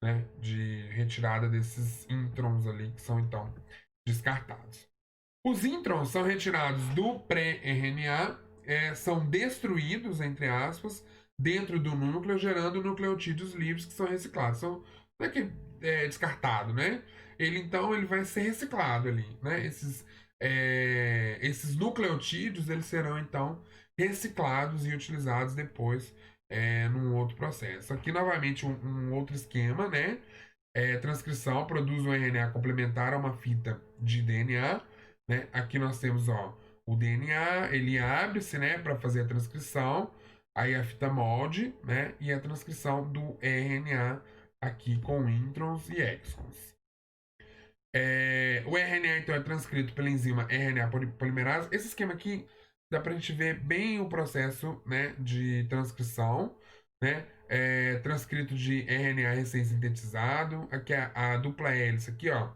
né? De retirada desses introns ali que são então descartados. Os introns são retirados do pré-RNA, são destruídos, entre aspas, dentro do núcleo, gerando nucleotídeos livres que são reciclados. São, não é que é descartado, né? Ele vai ser reciclado ali, né? Esses nucleotídeos eles serão então reciclados e utilizados depois num outro processo. Aqui novamente um outro esquema, né? Transcrição produz um RNA complementar a uma fita de DNA, né? Aqui nós temos ó, o DNA, ele abre-se, né, para fazer a transcrição, aí a fita molde, né, e a transcrição do RNA aqui com introns e exons. O RNA, então, é transcrito pela enzima RNA polimerase. Esse esquema aqui dá para a gente ver bem o processo, né, de transcrição, né? Transcrito de RNA recém-sintetizado. Aqui a dupla hélice, aqui, ó,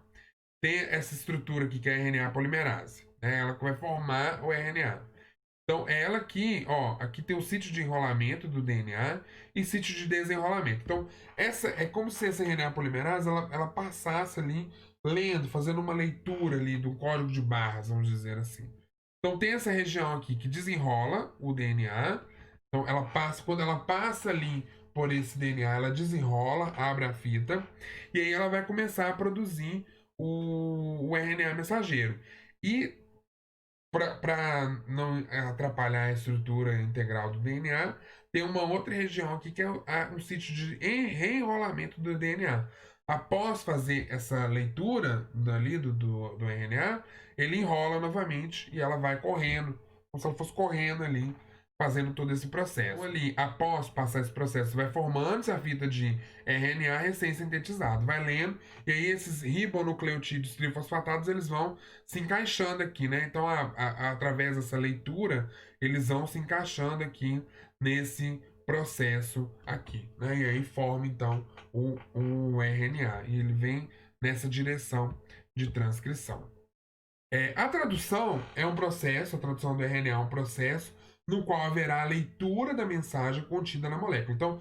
tem essa estrutura aqui que é a RNA polimerase. Né? Ela vai formar o RNA. Então, ela aqui, ó, aqui tem o sítio de enrolamento do DNA e sítio de desenrolamento. Então, essa é como se essa RNA polimerase ela passasse ali lendo, fazendo uma leitura ali do código de barras, vamos dizer assim. Então, tem essa região aqui que desenrola o DNA. Então, ela passa, quando ela passa ali por esse DNA, ela desenrola, abre a fita e aí ela vai começar a produzir o RNA mensageiro. E para não atrapalhar a estrutura integral do DNA, tem uma outra região aqui que é um sítio de reenrolamento do DNA. Após fazer essa leitura dali do RNA, ele enrola novamente e ela vai correndo, como se ela fosse correndo ali, fazendo todo esse processo. Então, ali, após passar esse processo, vai formando-se a fita de RNA recém-sintetizado, vai lendo, e aí esses ribonucleotídeos trifosfatados, eles vão se encaixando aqui, né? Então, através dessa leitura, eles vão se encaixando aqui nesse processo aqui, né? E aí forma, então, o RNA. E ele vem nessa direção de transcrição. A tradução é um processo, a tradução do RNA é um processo no qual haverá a leitura da mensagem contida na molécula. Então,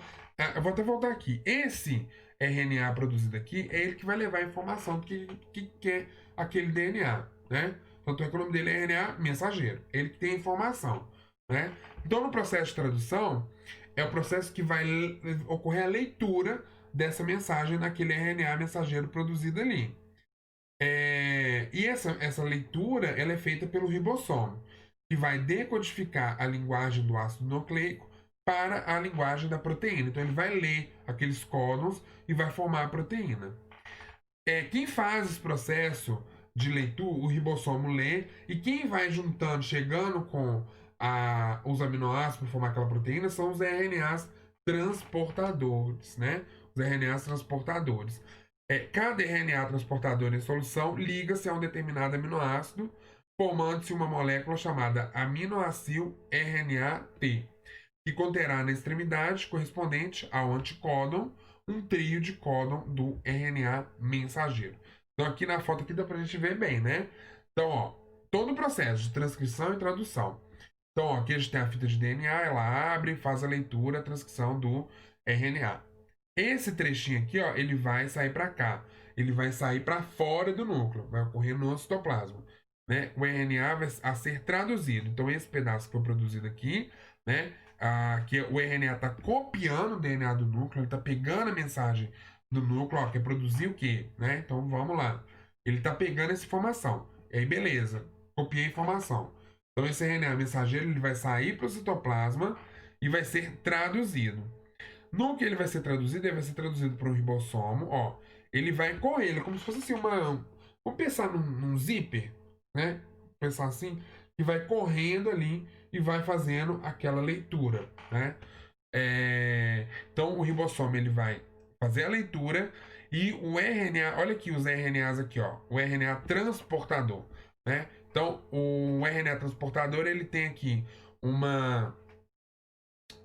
eu vou até voltar aqui. Esse RNA produzido aqui é ele que vai levar a informação do que é aquele DNA, né? Tanto é que o nome dele é RNA mensageiro. Ele que tem a informação, né? Então, no processo de tradução, é o processo que vai ocorrer a leitura dessa mensagem naquele RNA mensageiro produzido ali. E essa leitura ela é feita pelo ribossomo, que vai decodificar a linguagem do ácido nucleico para a linguagem da proteína. Então, ele vai ler aqueles códons e vai formar a proteína. Quem faz esse processo de leitura, o ribossomo lê, e quem vai juntando, chegando com os aminoácidos para formar aquela proteína, são os RNAs transportadores, né? Os RNAs transportadores. Cada RNA transportador em solução liga-se a um determinado aminoácido, formando-se uma molécula chamada aminoácido RNA-T, que conterá na extremidade correspondente ao anticódon um trio de códon do RNA mensageiro. Então aqui na foto aqui dá pra gente ver bem, né? Então, ó, todo o processo de transcrição e tradução. Então, ó, aqui a gente tem a fita de DNA, ela abre, faz a leitura, a transcrição do RNA. Esse trechinho aqui, ó, ele vai sair para cá. Ele vai sair para fora do núcleo, vai ocorrer no citoplasma, né? O RNA vai a ser traduzido. Então esse pedaço que foi produzido aqui, né? Que o RNA está copiando o DNA do núcleo, ele está pegando a mensagem do núcleo, ó, que é produzir o quê, né? Então vamos lá. Ele está pegando essa informação. E aí beleza, copiei a informação. Então esse RNA mensageiro ele vai sair para o citoplasma e vai ser traduzido. No que ele vai ser traduzido, ele vai ser traduzido para um ribossomo, ó. Ele vai correr, ele é como se fosse assim uma. Vamos pensar num zíper, né? Pensar assim, que vai correndo ali e vai fazendo aquela leitura, né? Então o ribossomo ele vai fazer a leitura e o RNA, olha aqui os RNAs aqui, ó, o RNA transportador, né? Então o RNA transportador ele tem aqui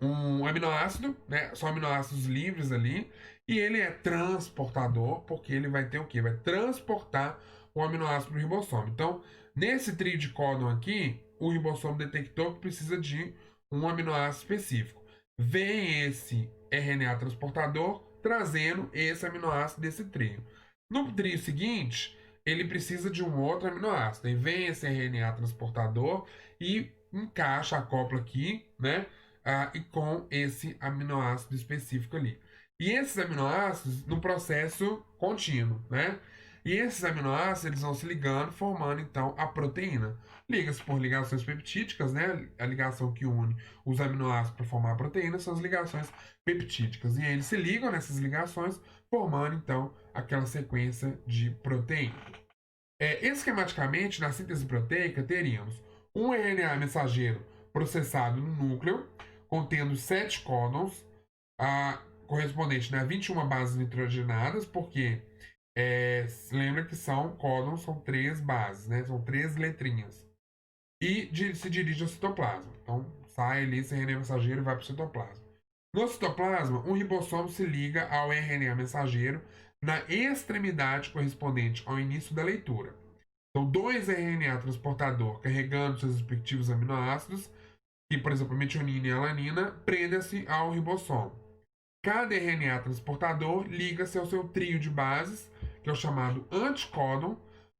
um aminoácido, né? São aminoácidos livres ali, e ele é transportador, porque ele vai ter o quê? Vai transportar o aminoácido para o ribossomo. Então, nesse trio de códon aqui, o ribossomo detectou que precisa de um aminoácido específico. Vem esse RNA transportador trazendo esse aminoácido desse trio. No trio seguinte, ele precisa de um outro aminoácido. Aí vem esse RNA transportador e encaixa a copla aqui, né? E com esse aminoácido específico ali. E esses aminoácidos no processo contínuo, né? E esses aminoácidos eles vão se ligando, formando então a proteína. Liga-se por ligações peptídicas, né? A ligação que une os aminoácidos para formar a proteína são as ligações peptídicas. E aí eles se ligam nessas ligações, formando então aquela sequência de proteína. Esquematicamente, na síntese proteica, teríamos um RNA mensageiro processado no núcleo, contendo 7 códons, correspondente a 21 bases nitrogenadas, porque lembra que são códons, são 3 bases, né? São 3 letrinhas. E se dirige ao citoplasma. Então, sai ali esse RNA mensageiro e vai para o citoplasma. No citoplasma, um ribossomo se liga ao RNA mensageiro na extremidade correspondente ao início da leitura. Então, dois RNA transportador carregando seus respectivos aminoácidos que, por exemplo, a metionina e a alanina, prendem-se ao ribossomo. Cada RNA transportador liga-se ao seu trio de bases, que é o chamado anticódon,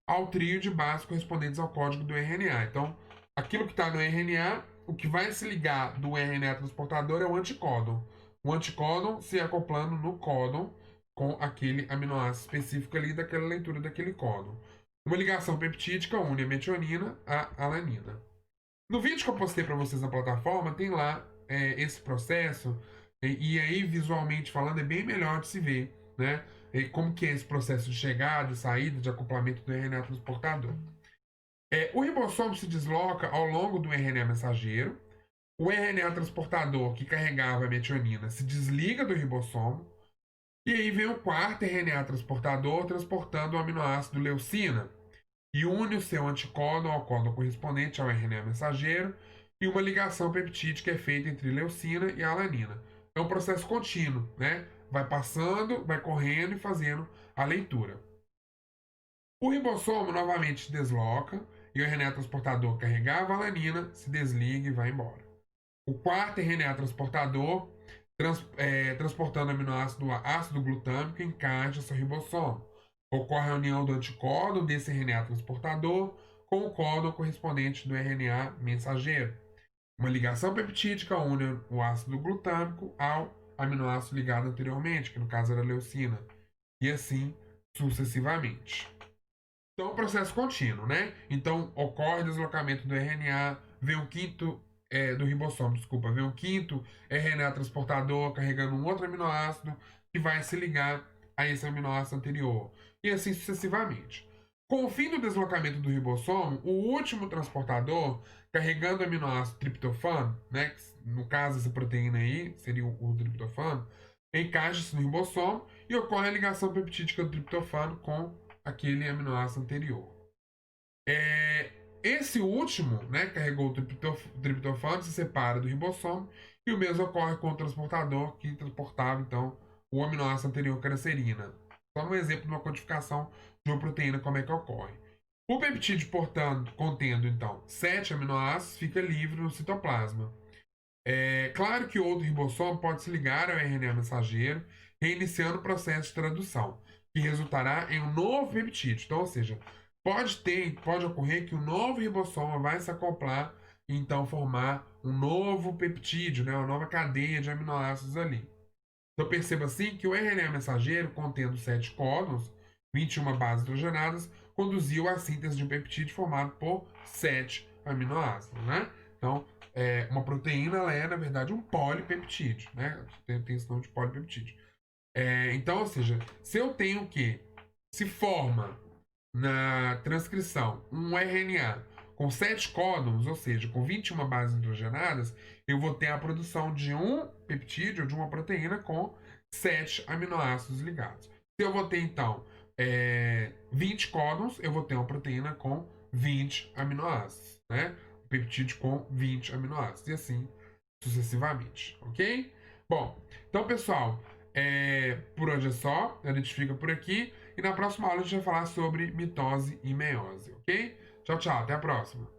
ao trio de bases correspondentes ao código do RNA. Então, aquilo que está no RNA, o que vai se ligar do RNA transportador é o anticódon. O anticódon se acoplando no códon com aquele aminoácido específico ali daquela leitura daquele códon. Uma ligação peptídica une a metionina à alanina. No vídeo que eu postei para vocês na plataforma, tem lá esse processo, e aí visualmente falando é bem melhor de se ver, né? Como que é esse processo de chegada, de saída, de acoplamento do RNA transportador. O ribossomo se desloca ao longo do RNA mensageiro. O RNA transportador que carregava a metionina se desliga do ribossomo. E aí vem o quarto RNA transportador transportando o aminoácido leucina e une o seu anticódon ao códon correspondente ao RNA mensageiro, e uma ligação peptídica é feita entre leucina e alanina. É um processo contínuo, né? Vai passando, vai correndo e fazendo a leitura. O ribossomo novamente se desloca e o RNA transportador carregava a alanina se desliga e vai embora. O quarto RNA transportador, transportando aminoácido ácido glutâmico, encaixa seu ribossomo. Ocorre a união do anticódon desse RNA transportador com o códon correspondente do RNA mensageiro. Uma ligação peptídica une o ácido glutâmico ao aminoácido ligado anteriormente, que no caso era a leucina, e assim sucessivamente. Então, é um processo contínuo, né? Então, ocorre o deslocamento do RNA, vem o quinto do ribossomo, desculpa, vem o quinto RNA transportador carregando um outro aminoácido que vai se ligar a esse aminoácido anterior, e assim sucessivamente. Com o fim do deslocamento do ribossomo, o último transportador, carregando o aminoácido triptofano, né, no caso essa proteína aí, seria o triptofano, encaixa-se no ribossomo e ocorre a ligação peptídica do triptofano com aquele aminoácido anterior. Esse último, né, carregou o triptofano, se separa do ribossomo, e o mesmo ocorre com o transportador que transportava, então, o aminoácido anterior, que era a serina. Só um exemplo de uma codificação de uma proteína, como é que ocorre. O peptídeo, portanto, contendo, então, 7 aminoácidos, fica livre no citoplasma. É claro que outro ribossomo pode se ligar ao RNA mensageiro, reiniciando o processo de tradução, que resultará em um novo peptídeo. Então, ou seja, pode ocorrer que o novo ribossomo vai se acoplar e então formar um novo peptídeo, né, uma nova cadeia de aminoácidos ali. Então perceba assim que o RNA mensageiro, contendo 7 códons, 21 bases hidrogenadas, conduziu à síntese de um peptídeo formado por 7 aminoácidos, né? Então, uma proteína ela é, na verdade, um polipeptídeo, né? Tem esse nome de polipeptídeo. Então, ou seja, se eu tenho que se forma na transcrição um RNA com 7 códons, ou seja, com 21 bases hidrogenadas, eu vou ter a produção de um peptídeo, de uma proteína com 7 aminoácidos ligados. Se eu vou ter, então, 20 códons, eu vou ter uma proteína com 20 aminoácidos, né? Um peptídeo com 20 aminoácidos, e assim sucessivamente, ok? Bom, então, pessoal, por hoje é só, a gente fica por aqui, e na próxima aula a gente vai falar sobre mitose e meiose, ok? Tchau, tchau, até a próxima!